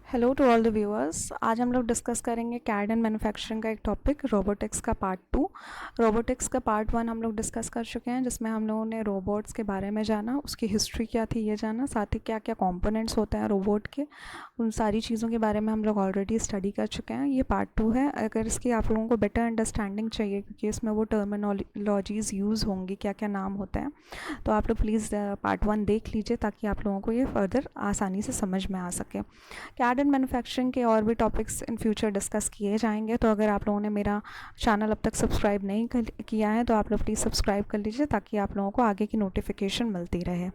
Hello to all the viewers. आज हम लोग डिस्कस करेंगे कैड एंड मैन्युफैक्चरिंग का एक टॉपिक रोबोटिक्स का पार्ट 2। रोबोटिक्स का पार्ट 1 हम लोग डिस्कस कर चुके हैं, जिसमें हम लोगों ने रोबोट्स के बारे में जाना, उसकी हिस्ट्री क्या थी ये जाना, साथ ही क्या क्या कंपोनेंट्स होते हैं रोबोट के, उन सारी चीज़ों के बारे में हम लोग ऑलरेडी स्टडी कर चुके हैं। ये पार्ट 2 है। अगर इसकी आप लोगों को बेटर अंडरस्टैंडिंग चाहिए, क्योंकि इसमें वो टर्मिनोलॉजीज़ यूज़ होंगी, क्या क्या नाम होते हैं, तो आप लोग प्लीज़ पार्ट 1 देख लीजिए, ताकि आप लोगों को ये फर्दर आसानी से समझ में आ सके। कैड एंड मैन्युफैक्चरिंग के और भी टॉपिक्स इन फ्यूचर डिस्कस किए जाएंगे। तो अगर आप लोगों ने मेरा चैनल अब तक सब्सक्राइब नहीं किया है, तो आप लोग प्लीज़ सब्सक्राइब कर लीजिए, ताकि आप लोगों को आगे की नोटिफिकेशन मिलती रहे।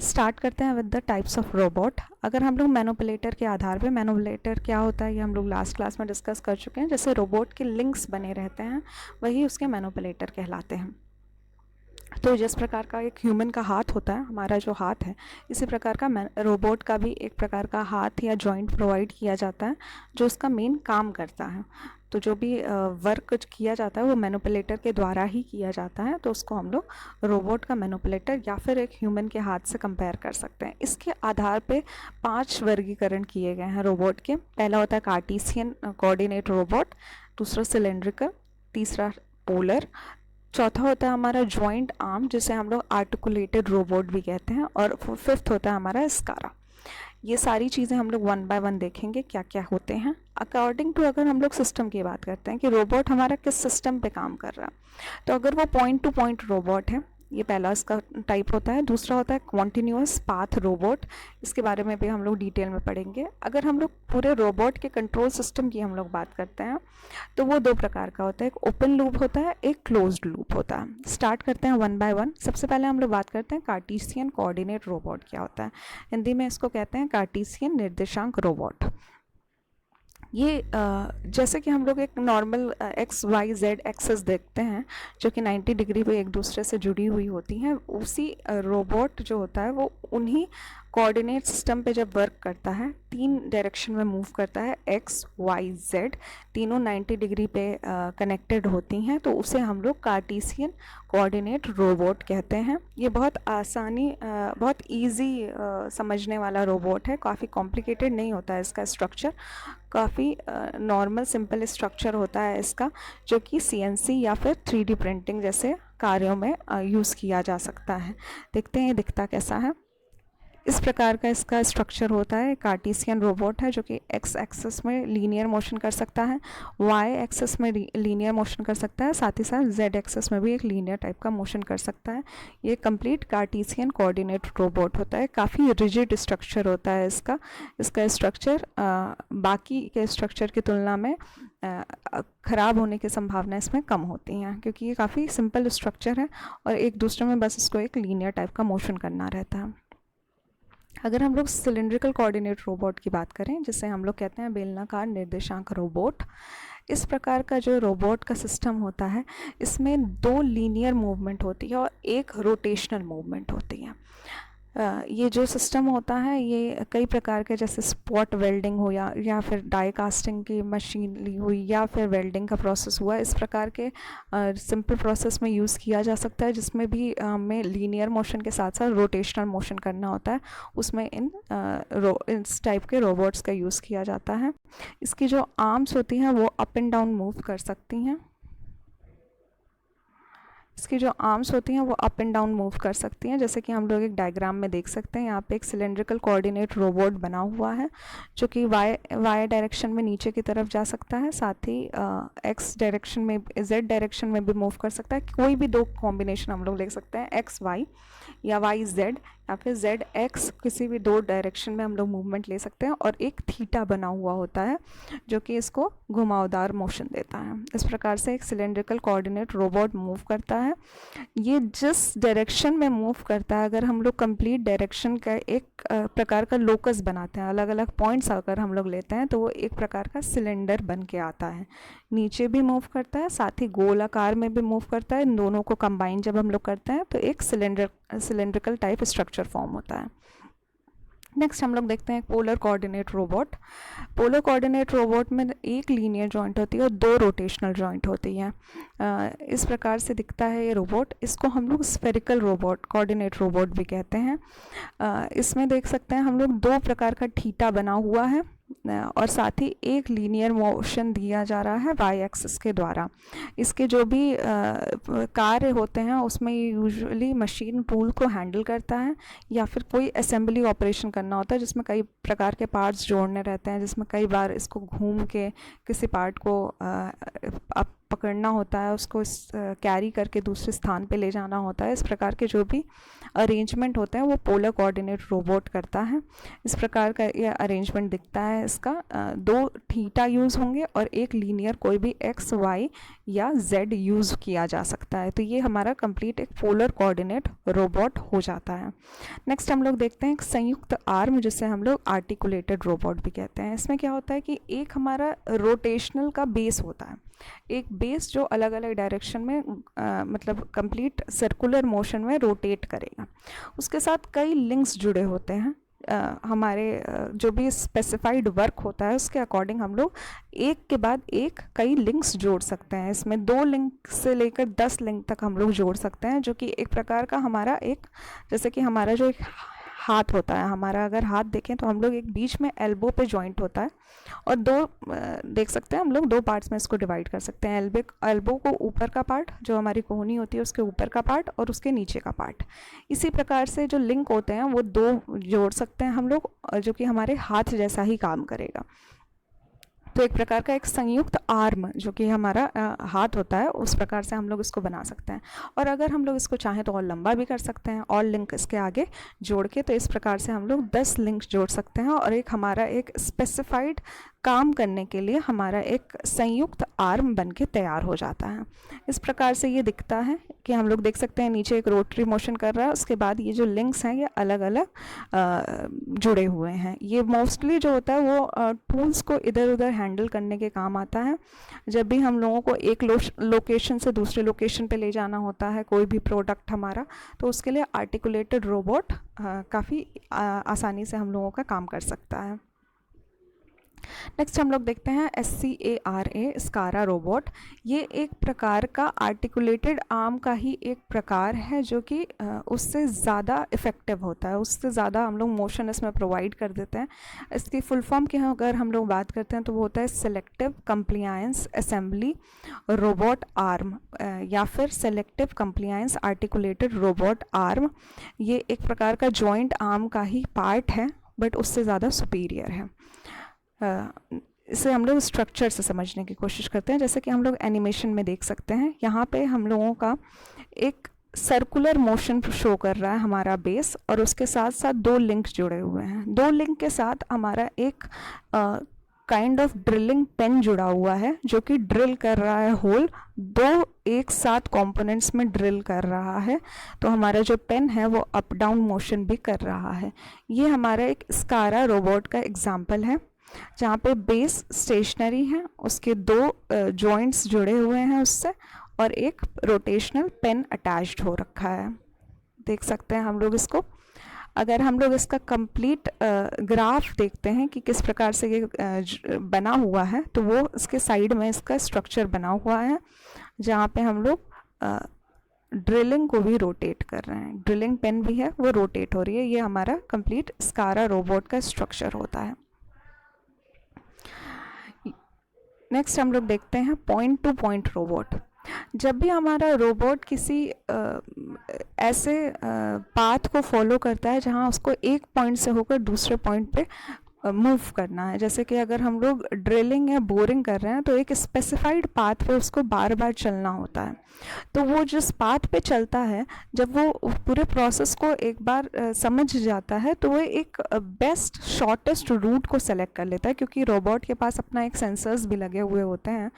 स्टार्ट करते हैं with the types of robot. अगर हम लोग मैनिपुलेटर के आधार पे, मैनिपुलेटर क्या होता है ये हम लोग लास्ट क्लास में डिस्कस कर चुके हैं। जैसे रोबोट के लिंक्स बने रहते हैं, वही उसके मैनिपुलेटर कहलाते हैं। तो जिस प्रकार का एक ह्यूमन का हाथ होता है, हमारा जो हाथ है, इसी प्रकार का रोबोट का भी एक प्रकार का हाथ या जॉइंट प्रोवाइड किया जाता है, जो उसका मेन काम करता है। तो जो भी वर्क किया जाता है वो मैनिपुलेटर के द्वारा ही किया जाता है, तो उसको हम लोग रोबोट का मैनिपुलेटर या फिर एक ह्यूमन के हाथ से कंपेयर कर सकते हैं। इसके आधार पे 5 वर्गीकरण किए गए हैं रोबोट के। पहला होता है कार्टेशियन कोऑर्डिनेट रोबोट, दूसरा सिलेंड्रिकल, तीसरा पोलर, चौथा होता है हमारा जॉइंट आर्म, जिसे हम लोग आर्टिकुलेटेड रोबोट भी कहते हैं, और फिफ्थ होता है हमारा स्कारा। ये सारी चीज़ें हम लोग वन बाय वन देखेंगे क्या क्या होते हैं। अकॉर्डिंग टू, अगर हम लोग सिस्टम की बात करते हैं कि रोबोट हमारा किस सिस्टम पे काम कर रहा है, तो अगर वो पॉइंट टू पॉइंट रोबोट है, ये पहला इसका टाइप होता है। दूसरा होता है कॉन्टिन्यूअस पाथ रोबोट, इसके बारे में भी हम लोग डिटेल में पढ़ेंगे। अगर हम लोग पूरे रोबोट के कंट्रोल सिस्टम की हम लोग बात करते हैं, तो वो 2 प्रकार का होता है, एक ओपन लूप होता है, एक क्लोज्ड लूप होता है। स्टार्ट करते हैं वन बाय वन। सबसे पहले हम लोग बात करते हैं कार्टेशियन कोऑर्डिनेट रोबोट क्या होता है। हिंदी में इसको कहते हैं कार्टेशियन निर्देशांक रोबोट। ये जैसे कि हम लोग एक normal X Y Z axes देखते हैं, जो कि 90 डिग्री पे एक दूसरे से जुड़ी हुई होती हैं, उसी रोबोट जो होता है वो उन्हीं कोऑर्डिनेट सिस्टम पे जब वर्क करता है, 3 डायरेक्शन में मूव करता है, एक्स वाई जेड, तीनों 90 डिग्री पे कनेक्टेड होती हैं, तो उसे हम लोग कार्टेशियन कोऑर्डिनेट रोबोट कहते हैं। ये बहुत बहुत इजी समझने वाला रोबोट है, काफ़ी कॉम्प्लिकेटेड नहीं होता है इसका स्ट्रक्चर, काफ़ी नॉर्मल सिंपल स्ट्रक्चर होता है इसका, जो कि सीएनसी या फिर 3D प्रिंटिंग जैसे कार्यों में यूज़ किया जा सकता है। देखते हैं ये दिखता कैसा है। इस प्रकार का इसका स्ट्रक्चर होता है। कार्टेशियन रोबोट है, जो कि एक्स एक्सिस में लीनियर मोशन कर सकता है, वाई एक्सिस में लीनियर मोशन कर सकता है, साथ ही साथ जेड एक्सिस में भी एक लीनियर टाइप का मोशन कर सकता है। ये कंप्लीट कार्टेशियन कोऑर्डिनेट रोबोट होता है। काफ़ी रिजिड स्ट्रक्चर होता है इसका। इसका स्ट्रक्चर बाकी के स्ट्रक्चर की तुलना में ख़राब होने की संभावना इसमें कम होती हैं, क्योंकि ये काफ़ी सिंपल स्ट्रक्चर है और एक दूसरे में बस इसको एक लीनियर टाइप का मोशन करना रहता है। अगर हम लोग सिलेंड्रिकल कोऑर्डिनेट रोबोट की बात करें, जिसे हम लोग कहते हैं बेलनाकार निर्देशांक रोबोट, इस प्रकार का जो रोबोट का सिस्टम होता है, इसमें 2 लीनियर मूवमेंट होती है और 1 रोटेशनल मूवमेंट होती है। ये जो सिस्टम होता है, ये कई प्रकार के, जैसे स्पॉट वेल्डिंग हो या फिर डाई कास्टिंग की मशीन ली हुई, या फिर वेल्डिंग का प्रोसेस हुआ, इस प्रकार के सिंपल प्रोसेस में यूज़ किया जा सकता है, जिसमें भी हमें लीनियर मोशन के साथ साथ रोटेशनल मोशन करना होता है। उसमें इस टाइप के रोबोट्स का यूज़ किया जाता है। इसकी जो आर्म्स होती हैं वो अप एंड डाउन मूव कर सकती हैं। इसकी जो आर्म्स होती हैं वो अप एंड डाउन मूव कर सकती हैं, जैसे कि हम लोग एक डायग्राम में देख सकते हैं। यहाँ पे एक सिलेंड्रिकल कोऑर्डिनेट रोबोट बना हुआ है, जो कि वाई डायरेक्शन में नीचे की तरफ जा सकता है, साथ ही एक्स डायरेक्शन में, जेड डायरेक्शन में भी मूव कर सकता है। कोई भी 2 कॉम्बिनेशन हम लोग ले सकते हैं, एक्स वाई या वाई जेड या फिर जेड एक्स, किसी भी 2 डायरेक्शन में हम लोग मूवमेंट ले सकते हैं। और एक थीटा बना हुआ होता है, जो कि इसको घुमावदार मोशन देता है। इस प्रकार से एक सिलेंड्रिकल कोऑर्डिनेट रोबोट मूव करता है। ये जिस डायरेक्शन में मूव करता है, अगर हम लोग कंप्लीट डायरेक्शन का एक प्रकार का लोकस बनाते हैं, अलग अलग पॉइंट्स अगर हम लोग लेते हैं, तो वो एक प्रकार का सिलेंडर बन के आता है। नीचे भी मूव करता है, साथ ही गोल आकार में भी मूव करता है। इन दोनों को कंबाइन जब हम लोग करते हैं, तो एक सिलेंड्रिकल टाइप स्ट्रक्चर फॉर्म होता है। नेक्स्ट हम लोग देखते हैं polar coordinate robot. Polar coordinate robot में 1 लीनियर जॉइंट होती है और 2 रोटेशनल जॉइंट होती हैं। इस प्रकार से दिखता है ये रोबोट। इसको हम लोग स्फेरिकल रोबोट, कोऑर्डिनेट रोबोट भी कहते हैं। इसमें देख सकते हैं हम लोग 2 प्रकार का थीटा बना हुआ है। और साथ ही एक लीनियर मोशन दिया जा रहा है वाई एक्सिस के द्वारा। इसके जो भी कार्य होते हैं उसमें यूजुअली मशीन टूल को हैंडल करता है या फिर कोई असेंबली ऑपरेशन करना होता है जिसमें कई प्रकार के पार्ट्स जोड़ने रहते हैं, जिसमें कई बार इसको घूम के किसी पार्ट को आप पकड़ना होता है, उसको कैरी करके दूसरे स्थान पे ले जाना होता है। इस प्रकार के जो भी अरेंजमेंट होते हैं वो पोलर कोऑर्डिनेट रोबोट करता है। इस प्रकार का ये अरेंजमेंट दिखता है इसका। दो थीटा यूज़ होंगे और एक लीनियर कोई भी एक्स वाई या जेड यूज़ किया जा सकता है। तो ये हमारा कंप्लीट एक पोलर कोऑर्डिनेट रोबोट हो जाता है। नेक्स्ट हम लोग देखते हैं एक संयुक्त आर्म, जिसे हम लोग आर्टिकुलेटेड रोबोट भी कहते हैं। इसमें क्या होता है कि एक हमारा रोटेशनल का बेस होता है, एक बेस जो अलग अलग डायरेक्शन में मतलब कंप्लीट सर्कुलर मोशन में रोटेट करेगा। उसके साथ कई लिंक्स जुड़े होते हैं। हमारे जो भी स्पेसिफाइड वर्क होता है उसके अकॉर्डिंग हम लोग एक के बाद एक कई लिंक्स जोड़ सकते हैं। इसमें 2 लिंक से लेकर 10 लिंक तक हम लोग जोड़ सकते हैं, जो कि एक प्रकार का हमारा एक, जैसे कि हमारा जो एक हाथ होता है, हमारा अगर हाथ देखें तो हम लोग एक बीच में एल्बो पे जॉइंट होता है और देख सकते हैं हम लोग 2 पार्ट्स में इसको डिवाइड कर सकते हैं। एल्बो को ऊपर का पार्ट जो हमारी कोहनी होती है उसके ऊपर का पार्ट और उसके नीचे का पार्ट। इसी प्रकार से जो लिंक होते हैं वो 2 जोड़ सकते हैं हम लोग, जो कि हमारे हाथ जैसा ही काम करेगा। तो एक प्रकार का एक संयुक्त आर्म जो कि हमारा हाथ होता है, उस प्रकार से हम लोग इसको बना सकते हैं। और अगर हम लोग इसको चाहें तो और लंबा भी कर सकते हैं और लिंक इसके आगे जोड़ के। तो इस प्रकार से हम लोग 10 लिंक जोड़ सकते हैं और एक हमारा एक स्पेसिफाइड काम करने के लिए हमारा एक संयुक्त आर्म बन के तैयार हो जाता है। इस प्रकार से ये दिखता है कि हम लोग देख सकते हैं नीचे एक रोटरी मोशन कर रहा है, उसके बाद ये जो लिंक्स हैं ये अलग अलग जुड़े हुए हैं। ये मोस्टली जो होता है वो टूल्स को इधर उधर हैंडल करने के काम आता है। जब भी हम लोगों को एक लोकेशन से दूसरे लोकेशन पे ले जाना होता है कोई भी प्रोडक्ट हमारा, तो उसके लिए आर्टिकुलेटेड रोबोट काफ़ी आसानी से हम लोगों का काम कर सकता है। नेक्स्ट हम लोग देखते हैं SCARA स्कारा रोबोट। ये एक प्रकार का आर्टिकुलेटेड आर्म का ही एक प्रकार है जो कि उससे ज़्यादा इफ़ेक्टिव होता है, उससे ज़्यादा हम लोग मोशन इसमें प्रोवाइड कर देते हैं। इसकी फुल फॉर्म की अगर हम लोग बात करते हैं तो वो होता है selective compliance assembly robot arm या फिर selective compliance articulated robot arm. ये एक प्रकार का जॉइंट आर्म का ही पार्ट है बट उससे ज़्यादा सुपीरियर है। इसे हम लोग स्ट्रक्चर से समझने की कोशिश करते हैं। जैसे कि हम लोग एनिमेशन में देख सकते हैं, यहाँ पे हम लोगों का एक सर्कुलर मोशन शो कर रहा है हमारा बेस, और उसके साथ साथ 2 लिंक जुड़े हुए हैं। 2 लिंक के साथ हमारा एक काइंड ऑफ ड्रिलिंग पेन जुड़ा हुआ है जो कि ड्रिल कर रहा है होल, 2 एक साथ कंपोनेंट्स में ड्रिल कर रहा है। तो हमारा जो पेन है वो अप डाउन मोशन भी कर रहा है। ये हमारा एक स्कारा रोबोट का एग्जाम्पल है जहाँ पे बेस स्टेशनरी है, उसके 2 जॉइंट्स जुड़े हुए हैं उससे, और एक रोटेशनल पेन अटैच्ड हो रखा है। देख सकते हैं हम लोग इसको। अगर हम लोग इसका कंप्लीट ग्राफ देखते हैं कि किस प्रकार से ये बना हुआ है, तो वो इसके साइड में इसका स्ट्रक्चर बना हुआ है जहाँ पे हम लोग ड्रिलिंग को भी रोटेट कर रहे हैं। ड्रिलिंग पेन भी है वो रोटेट हो रही है। ये हमारा कंप्लीट स्कारा रोबोट का स्ट्रक्चर होता है। नेक्स्ट हम लोग देखते हैं पॉइंट टू पॉइंट रोबोट। जब भी हमारा रोबोट किसी ऐसे पाथ को फॉलो करता है जहां उसको एक पॉइंट से होकर दूसरे पॉइंट पे मूव करना है, जैसे कि अगर हम लोग ड्रिलिंग या बोरिंग कर रहे हैं तो एक स्पेसिफाइड पाथ पे उसको बार बार चलना होता है। तो वो जिस पाथ पे चलता है, जब वो पूरे प्रोसेस को एक बार समझ जाता है तो वो एक बेस्ट शॉर्टेस्ट रूट को सेलेक्ट कर लेता है, क्योंकि रोबोट के पास अपना एक सेंसर्स भी लगे हुए होते हैं।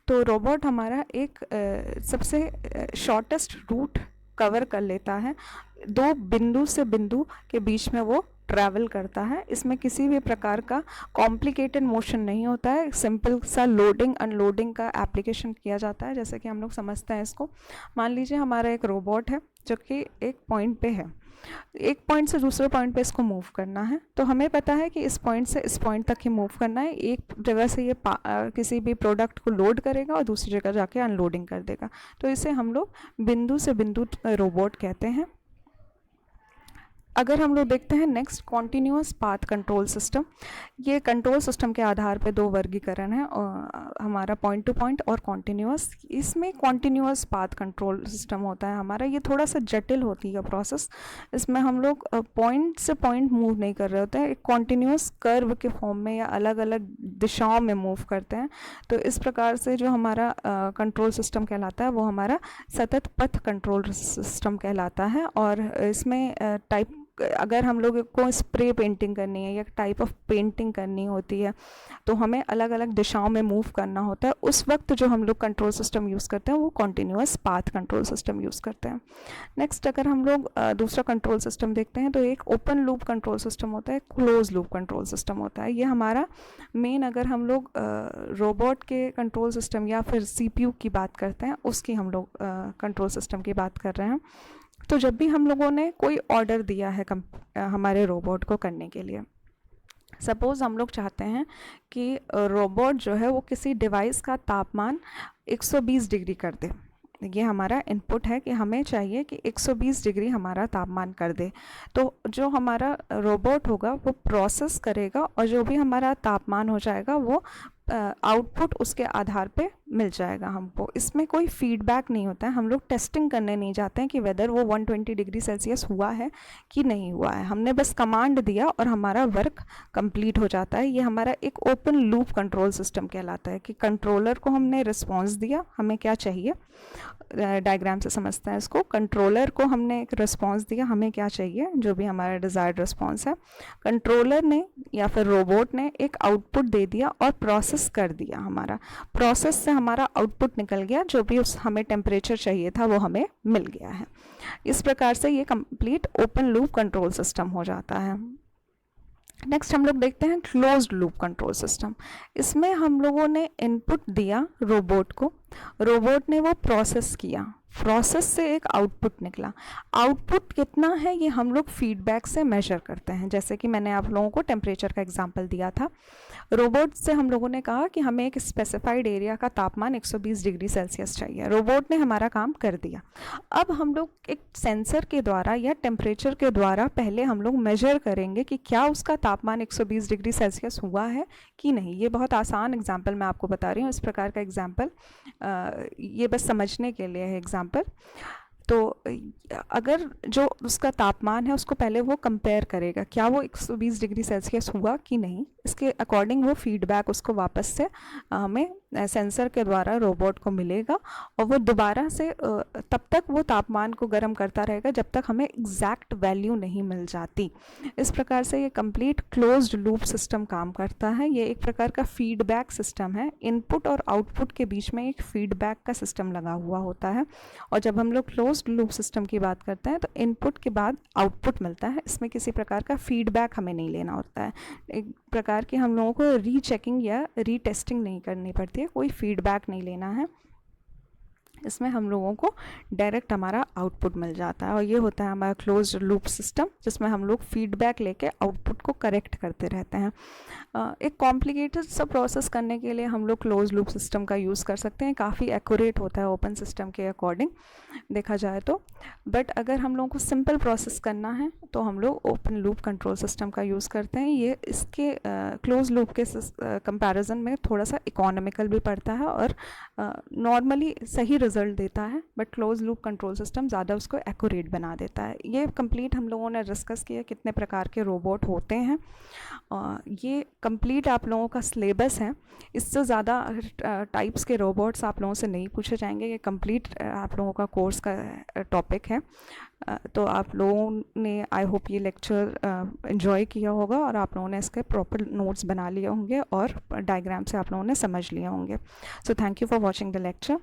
तो रोबोट हमारा एक सबसे शॉर्टेस्ट रूट कवर कर लेता है। 2 बिंदु से बिंदु के बीच में वो ट्रैवल करता है। इसमें किसी भी प्रकार का कॉम्प्लिकेटेड मोशन नहीं होता है, सिंपल सा लोडिंग अनलोडिंग का एप्लीकेशन किया जाता है। जैसे कि हम लोग समझते हैं इसको, मान लीजिए हमारा एक रोबोट है जो कि एक पॉइंट पे है, एक पॉइंट से दूसरे पॉइंट पे इसको मूव करना है। तो हमें पता है कि इस पॉइंट से इस पॉइंट तक ही मूव करना है। एक जगह से ये किसी भी प्रोडक्ट को लोड करेगा और दूसरी जगह जाके अनलोडिंग कर देगा। तो इसे हम लोग बिंदु से बिंदु रोबोट कहते हैं। अगर हम लोग देखते हैं next continuous path control system, ये कंट्रोल सिस्टम के आधार पे दो वर्गीकरण है, हमारा पॉइंट टू पॉइंट और कॉन्टिन्यूअस। इसमें कॉन्टिन्यूअस पाथ कंट्रोल सिस्टम होता है हमारा, ये थोड़ा सा जटिल होती है प्रोसेस। इसमें हम लोग पॉइंट से पॉइंट मूव नहीं कर रहे होते हैं, एक कॉन्टिन्यूअस कर्व के फॉर्म में या अलग अलग दिशाओं में मूव करते हैं। तो इस प्रकार से जो हमारा कंट्रोल सिस्टम कहलाता है वो हमारा सतत पथ कंट्रोल सिस्टम कहलाता है। और इसमें टाइप, अगर हम लोग को स्प्रे पेंटिंग करनी है या टाइप ऑफ पेंटिंग करनी होती है तो हमें अलग अलग दिशाओं में मूव करना होता है, उस वक्त जो हम लोग कंट्रोल सिस्टम यूज़ करते हैं वो continuous path control system use करते हैं। नेक्स्ट अगर हम लोग दूसरा कंट्रोल सिस्टम देखते हैं तो एक ओपन लूप कंट्रोल सिस्टम होता है, क्लोज लूप कंट्रोल सिस्टम होता है। ये हमारा मेन, अगर हम लोग रोबोट के कंट्रोल सिस्टम या फिर CPU की बात करते हैं उसकी हम लोग कंट्रोल सिस्टम की बात कर रहे हैं। तो जब भी हम लोगों ने कोई ऑर्डर दिया है हमारे रोबोट को करने के लिए, सपोज़ हम लोग चाहते हैं कि रोबोट जो है वो किसी डिवाइस का तापमान 120 डिग्री कर दे। ये हमारा इनपुट है कि हमें चाहिए कि 120 डिग्री हमारा तापमान कर दे। तो जो हमारा रोबोट होगा वो प्रोसेस करेगा और जो भी हमारा तापमान हो जाएगा वो आउटपुट उसके आधार पे मिल जाएगा हमको। इसमें कोई फीडबैक नहीं होता है, हम लोग टेस्टिंग करने नहीं जाते हैं कि वेदर वो 120 डिग्री सेल्सियस हुआ है कि नहीं हुआ है। हमने बस कमांड दिया और हमारा वर्क कंप्लीट हो जाता है। ये हमारा एक ओपन लूप कंट्रोल सिस्टम कहलाता है कि कंट्रोलर को हमने रिस्पॉन्स दिया, हमें क्या चाहिए, डायग्राम से समझते हैं इसको। कंट्रोलर को हमने एक रिस्पॉन्स दिया, हमें क्या चाहिए, जो भी हमारा डिज़ायर्ड रिस्पॉन्स है। कंट्रोलर ने या फिर रोबोट ने एक आउटपुट दे दिया और प्रोसेस कर दिया। हमारा प्रोसेस से हमारा आउटपुट निकल गया, जो भी उस हमें टेम्परेचर चाहिए था वो हमें मिल गया है। इस प्रकार से ये complete open loop control system हो जाता है। नेक्स्ट हम लोग देखते हैं क्लोज्ड लूप कंट्रोल सिस्टम। इसमें हम लोगों ने इनपुट दिया रोबोट को, रोबोट ने वो प्रोसेस किया, प्रोसेस से एक आउटपुट निकला। आउटपुट कितना है ये हम लोग फीडबैक से मेजर करते हैं। जैसे कि मैंने आप लोगों को टेम्परेचर का एग्जांपल दिया था, रोबोट से हम लोगों ने कहा कि हमें एक स्पेसिफाइड एरिया का तापमान 120 डिग्री सेल्सियस चाहिए, रोबोट ने हमारा काम कर दिया। अब हम लोग एक सेंसर के द्वारा या टेम्परेचर के द्वारा पहले हम लोग मेजर करेंगे कि क्या उसका तापमान 120 डिग्री सेल्सियस हुआ है कि नहीं। ये बहुत आसान एग्जाम्पल मैं आपको बता रही हूँ, इस प्रकार का एग्जाम्पल ये बस समझने के लिए है एग्जाम्पल। तो अगर जो उसका तापमान है उसको पहले वो कंपेयर करेगा, क्या वो 120 डिग्री सेल्सियस हुआ कि नहीं। इसके अकॉर्डिंग वो फीडबैक उसको वापस से हमें सेंसर के द्वारा रोबोट को मिलेगा और वो दोबारा से तब तक वो तापमान को गर्म करता रहेगा जब तक हमें एग्जैक्ट वैल्यू नहीं मिल जाती। इस प्रकार से ये कंप्लीट क्लोज्ड लूप सिस्टम काम करता है। ये एक प्रकार का फीडबैक सिस्टम है, इनपुट और आउटपुट के बीच में एक फीडबैक का सिस्टम लगा हुआ होता है। और जब हम लोग क्लोज्ड लूप सिस्टम की बात करते हैं तो इनपुट के बाद आउटपुट मिलता है, इसमें किसी प्रकार का फीडबैक हमें नहीं लेना होता है। एक प्रकार की हम लोगों को रीचेकिंग या रीटेस्टिंग नहीं करनी पड़ती है, कोई फीडबैक नहीं लेना है। इसमें हम लोगों को डायरेक्ट हमारा आउटपुट मिल जाता है और ये होता है हमारा क्लोज्ड लूप सिस्टम, जिसमें हम लोग फीडबैक लेके आउटपुट को करेक्ट करते रहते हैं। एक कॉम्प्लिकेटेड सा प्रोसेस करने के लिए हम लोग क्लोज लूप सिस्टम का यूज़ कर सकते हैं, काफ़ी एक्यूरेट होता है ओपन सिस्टम के अकॉर्डिंग देखा जाए तो। बट अगर हम लोगों को सिंपल प्रोसेस करना है तो हम लोग ओपन लूप कंट्रोल सिस्टम का यूज़ करते हैं। ये इसके क्लोज लूप के कंपैरिजन में थोड़ा सा इकोनॉमिकल भी पड़ता है और नॉर्मली सही रिजल्ट देता है, but close loop control system ज़्यादा उसको एक्यूरेट बना देता है। ये कंप्लीट हम लोगों ने डिस्कस किया कितने प्रकार के रोबोट होते हैं। ये कंप्लीट आप लोगों का सिलेबस है, इससे ज़्यादा टाइप्स के रोबोट्स आप लोगों से नहीं पूछे जाएंगे। ये कंप्लीट आप लोगों का कोर्स का टॉपिक है। तो आप लोगों ने आई होप ये लेक्चर एंजॉय किया होगा और आप लोगों ने इसके प्रॉपर नोट्स बना लिए होंगे और डायग्राम से आप लोगों ने समझ लिए होंगे। So thank you for watching the lecture.